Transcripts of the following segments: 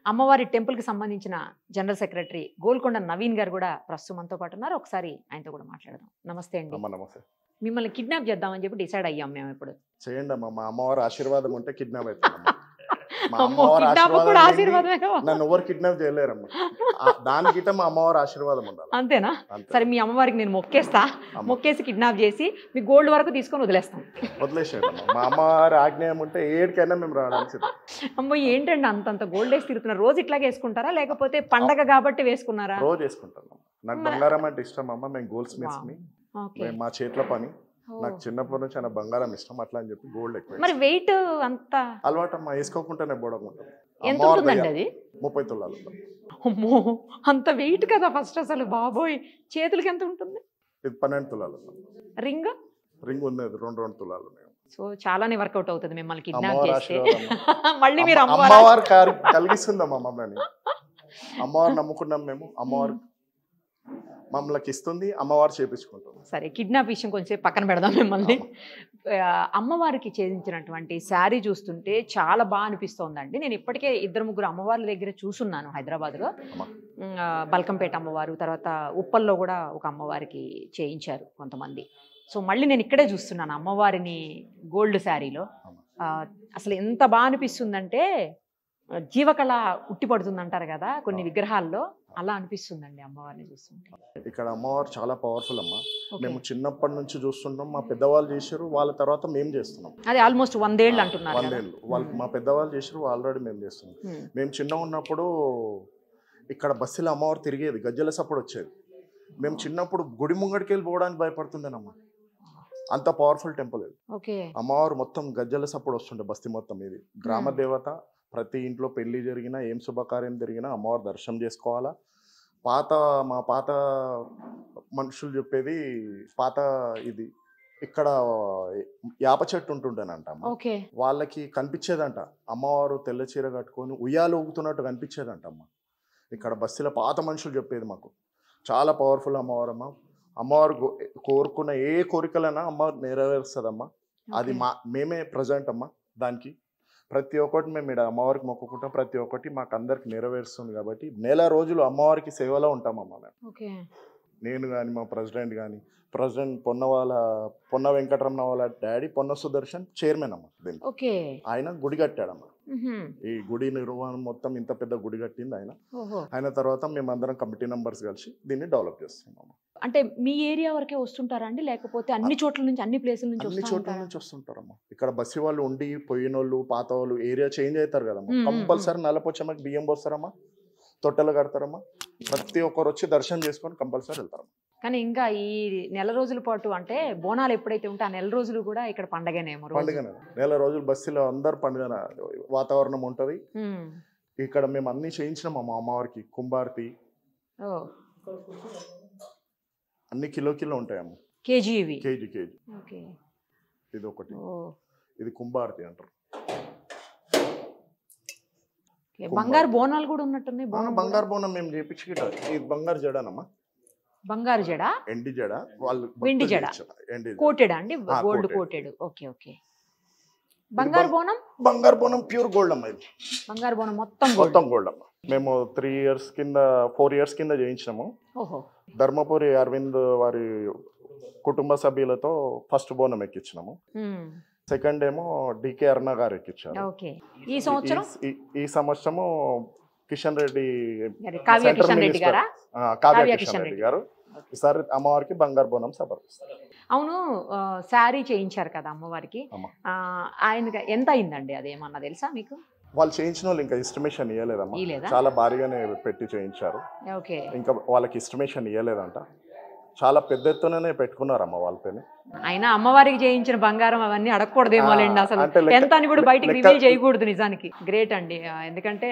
అమ్మవారి టెంపుల్కి సంబంధించిన జనరల్ సెక్రటరీ గోల్కొండ నవీన్ గారు కూడా ప్రస్తుతం మనతో పాటు ఉన్నారు. ఒకసారి ఆయనతో కూడా మాట్లాడదాం. నమస్తే అండి. నమస్తే. మిమ్మల్ని కిడ్నాప్ చేద్దామని చెప్పి డిసైడ్ అయ్యాం మేము ఇప్పుడు. చేయండి అమ్మా, మా అమ్మవారి ఆశీర్వాదం ఉంటే కిడ్నాప్ అవుతాను. నన్ను ఎవరు కిడ్నాప్ చేయలేరమ్మా. దానికిట మా అమ్మవారి ఆశీర్వాదం ఉండాలి. అంతేనా? సరే, మీ అమ్మవారికి నేను మొక్కేసి కిడ్నాప్ చేసి మీ గోల్డ్ వరకు తీసుకొని వదిలేసేయండి. మా అమ్మవారి ఆజ్ఞాయం ఉంటే ఏడికైనా మేము రావడానికి. అమ్మో, ఏంటండి అంతంత గోల్డ్ వేసి తిరుగుతున్నారు? రోజు ఇట్లాగే వేసుకుంటారా లేకపోతే పండగ కాబట్టి వేసుకున్నారా? రోజు వేసుకుంటాను. నాకు బంగారం అంటే ఇష్టం అమ్మ. మేము గోల్డ్ స్మిత్స్, మా చేతిలో పని. నాకు చిన్నప్పటి నుంచి ఆయన బంగారం ఇష్టం, అట్లా అని చెప్పి గోల్డ్ ఎక్కువ. మరి వెయిట్ అంత అలవాటు అమ్మా, వేసుకోకుండానే బోడకుంటాం. ఎంత ఉంటుందండి అది? 30 తులాలు. అమ్మో, అంత వెయిట్ కదా ఫస్ట్ అసలు. బాబోయ్, చేతులకి ఎంత ఉంటుంది? ఇది 12 తులాలు. రింగ్ ఉంది, 2 తులాలు ఉన్నాయి. సో చాలానే వర్కౌట్ అవుతుంది మిమ్మల్ని కిడ్నాప్ చేస్తే. మళ్ళీ మీరు అమ్మవారు కలిగిస్తుందమ్మా మమ్మల్ని. అమ్మవారు నమ్ముకున్నాం మేము, అమ్మవారు మమ్మల్ని ఇస్తుంది, అమ్మవారు చేపించుకుంటాం. సరే, కిడ్నాప్ విషయం కొంచెం పక్కన పెడదాం మిమ్మల్ని. అమ్మవారికి చేయించినటువంటి శారీ చూస్తుంటే చాలా బాగా అనిపిస్తోందండి. నేను ఇప్పటికే 2-3 అమ్మవార్ల దగ్గర చూసున్నాను హైదరాబాద్లో. బల్కంపేట అమ్మవారు, తర్వాత ఉప్పల్లో కూడా ఒక అమ్మవారికి చేయించారు కొంతమంది. సో మళ్ళీ నేను ఇక్కడే చూస్తున్నాను అమ్మవారిని గోల్డ్ శారీలో. అసలు ఎంత బాగా అనిపిస్తుందంటే జీవకళ ఉట్టి పడుతుంది అంటారు కదా కొన్ని విగ్రహాల్లో, అలా అనిపిస్తుందండి అమ్మవారిని చూస్తుంటే. ఇక్కడ అమ్మవారు చాలా పవర్ఫుల్ అమ్మ. మేము చిన్నప్పటి నుంచి చూస్తుంటాం, మా పెద్దవాళ్ళు చేశారు, వాళ్ళ తర్వాత మేము చేస్తున్నాం. అది ఆల్మోస్ట్ 100 ఏళ్ళు అంటున్నారు. 100 ఏళ్ళు వాళ్ళు మా పెద్దవాళ్ళు చేశారు, ఆల్రెడీ మేము చేస్తున్నాం. మేము చిన్నగా ఉన్నప్పుడు ఇక్కడ బస్సులో అమ్మవారు తిరిగేది, గజ్జల సప్పుడు వచ్చేది. మేము చిన్నప్పుడు గుడి ముంగడికి వెళ్ళి పోవడానికి భయపడుతుండేనమ్మా. అంత పవర్ఫుల్ టెంపుల్ ఇది. అమ్మవారు మొత్తం గజ్జల సప్పుడు వస్తుండే బస్తీ మొత్తం. ఇది గ్రామ దేవత. ప్రతి ఇంట్లో పెళ్లి జరిగినా, ఏం శుభకార్యం జరిగినా అమ్మవారు దర్శనం చేసుకోవాలా. మా పాత మనుషులు చెప్పేది, పాత ఇది ఇక్కడ యాప చెట్టు ఉంటుండేనంట. వాళ్ళకి కనిపించేదంట అమ్మవారు తెల్ల చీర కట్టుకొని ఉయ్యాలు ఊగుతున్నట్టు కనిపించేదంట అమ్మ. ఇక్కడ బస్సులో పాత మనుషులు చెప్పేది మాకు. చాలా పవర్ఫుల్ అమ్మవారు అమ్మ. అమ్మవారు కోరుకున్న ఏ కోరికలైనా అమ్మ నెరవేరుస్తుందమ్మా. అది మేమే ప్రజెంట్ అమ్మ. దానికి ప్రతి ఒక్కటి మేము ఇక్కడ అమ్మవారికి మొక్కుకుంటాం, ప్రతి ఒక్కటి మాకు అందరికి నెరవేరుస్తుంది. కాబట్టి 1 రోజులు అమ్మవారికి సేవలో ఉంటామమ్మా మేము. నేను కానీ, మా ప్రెసిడెంట్ కానీ, ప్రెసిడెంట్ పొన్న వెంకటరమణ వాళ్ళ డాడీ పొన్న సుదర్శన్ చైర్మన్ అమ్మ దీనికి. ఆయన గుడి కట్టాడమ్మా. ఈ గుడి నిర్వహణ మొత్తం ఇంత పెద్ద గుడి కట్టింది ఆయన. ఆయన తర్వాత మేమందరం కమిటీ మెంబర్స్ కలిసి దీన్ని డెవలప్ చేస్తున్నాం. అంటే మీ ఏరియా వరకే వస్తుంటారా అండి లేకపోతే అన్ని చోట్ల నుంచి, అన్ని ప్లేసుల నుంచి? అన్ని చోట్ల నుంచి వస్తుంటారమ్మా. ఇక్కడ బస్సు వాళ్ళు ఉండి పోయిన వాళ్ళు, పాత వాళ్ళు ఏరియా చేంజ్ అవుతారు కదమ్మా. కంపల్సరీ నల్లపోచమ్మకి బియ్యం పోస్తారమ్మా, తొట్టెలు కడతారమ్మా. ప్రతి ఒక్కరు వచ్చి దర్శనం చేసుకొని కంపల్సరీ వెళ్తారమ్మా. కానీ ఇంకా ఈ 1 రోజుల పాటు అంటే బోనాలు ఎప్పుడైతే ఉంటే ఆ 1 రోజులు కూడా ఇక్కడ పండగనేమో. పండుగనే 1 రోజులు బస్సులో అందరు పండుగ వాతావరణం ఉంటది. ఇక్కడ మేము అన్ని చేయించినాం అమ్మ. అమ్మవారికి కుంభారతి అన్ని కిలో ఉంటాయమ్మ. కేజీ. ఇది ఒకటి, ఇది కుంభారతి అంటారు. బంగారు బోనాలు కూడా ఉన్నట్టున్నాయి. బంగారు బోనం మేము చేపించి, ఇది బంగారు జడనమ్మా. బంగారు జడ, ఎండి జడ, వాళ్ళు వెండి జడ, కోటెడ్ అండి, గోల్డ్ కోటెడ్. ఓకే. బంగారు బోనం ప్యూర్ గోల్డ్ అమ్మా. ఇది బంగారు బోనం మొత్తం గోల్డ్ అమ్మా. మేము 4 ఇయర్స్ కింద చేయించినాము. ధర్మపురి అరవింద్ వారి కుటుంబ సభ్యులతో ఫస్ట్ బోనం ఎక్కించినాము. సెకండ్ ఏమో డికే అరుణ గారు ఎక్కించారు. ఈ సంవత్సరము కావ్య కిషన్ రెడ్డి గారు ఈసారి అమ్మవారికి బంగారు బోనం సమర్పిస్తారు. అవును, శారీ చేయించారు కదా అమ్మవారికి. ఆయన ఎంత అయిందండి అదేమన్నా తెలుసా మీకు? వాళ్ళు చేయించిన వాళ్ళు ఇంకా ఎస్టిమేషన్ ఇవ్వలేదమ్మా. చాలా భారీగానే పెట్టి చేయించారు. ఇంకా వాళ్ళకి ఎస్టిమేషన్ ఇవ్వలేదంట. చాలా పెద్ద ఎత్తుననే పెట్టుకున్నారమ్మ వాళ్ళ పైన. అయినా అమ్మవారికి చేయించిన బంగారం అవన్నీ అడగకూడదేమోలేండి అసలు. ఎంత అని కూడా బయటికి రివీల్ చేయకూడదు. నిజానికి గ్రేట్ అండి. ఎందుకంటే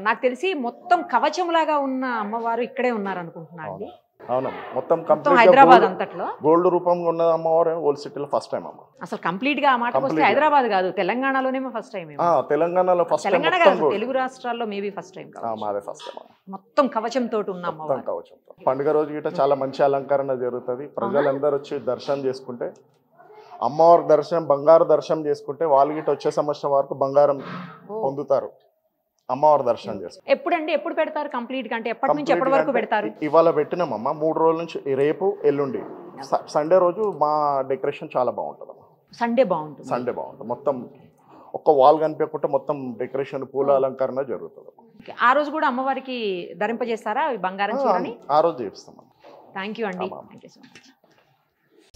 నాకు తెలిసి మొత్తం కవచంలాగా ఉన్న అమ్మవారు ఇక్కడే ఉన్నారు అనుకుంటున్నా అండి. అవునమ్మా, మొత్తం హైదరాబాద్ అంతట్లో గోల్డ్ రూపంలో ఉన్న అమ్మవారు ఓల్డ్ సిటీలో ఫస్ట్ టైం అమ్మ. అసలు కంప్లీట్ గా ఆ మాట వస్తే హైదరాబాద్ కాదు, తెలంగాణలోనే ఫస్ట్ టైం. తెలంగాణలో ఫస్ట్ టైం, తెలంగాణ కాదు తెలుగు రాష్ట్రాల్లో మేబీ ఫస్ట్ టైం. మాదే ఫస్ట్ టైం. మొత్తం కవచం తోటి ఉన్న అమ్మవారు. కవచంతో పండుగ రోజు గిట్ట చాలా మంచి అలంకరణ జరుగుతుంది. ప్రజలందరూ వచ్చి దర్శనం చేసుకుంటే, అమ్మవారి దర్శనం, బంగారు దర్శనం చేసుకుంటే వాళ్ళు గిట్ట వచ్చే సంవత్సరం వరకు బంగారం పొందుతారు. అమ్మవారి దర్శనం చేసుకుంటాం. ఎప్పుడు పెడతారు కంప్లీట్ గా? అంటే ఎప్పటి నుంచి ఎప్పటి వరకు పెడతారు? ఇవాళ పెట్టినామమ్మ, 3 రోజుల నుంచి, రేపు ఎల్లుండి సండే రోజు మా డెకరేషన్ చాలా బాగుంటుంది అమ్మా. సండే బాగుంటుంది మొత్తం ఒక్క వాల్ కనిపించకుండా మొత్తం డెకరేషన్ పూల అలంకరణ జరుగుతుంది. ఆ రోజు కూడా అమ్మవారికి ధరింపజేస్తారా బంగారం చీరని? ఆ రోజు చేస్తాం. థ్యాంక్ యూ అండి. Thank you so much.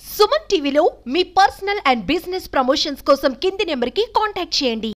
Suman టీవీలో మీ పర్సనల్ అండ్ బిజినెస్ ప్రమోషన్స్ కోసం కింది నెంబర్కి కాంటాక్ట్ చేయండి.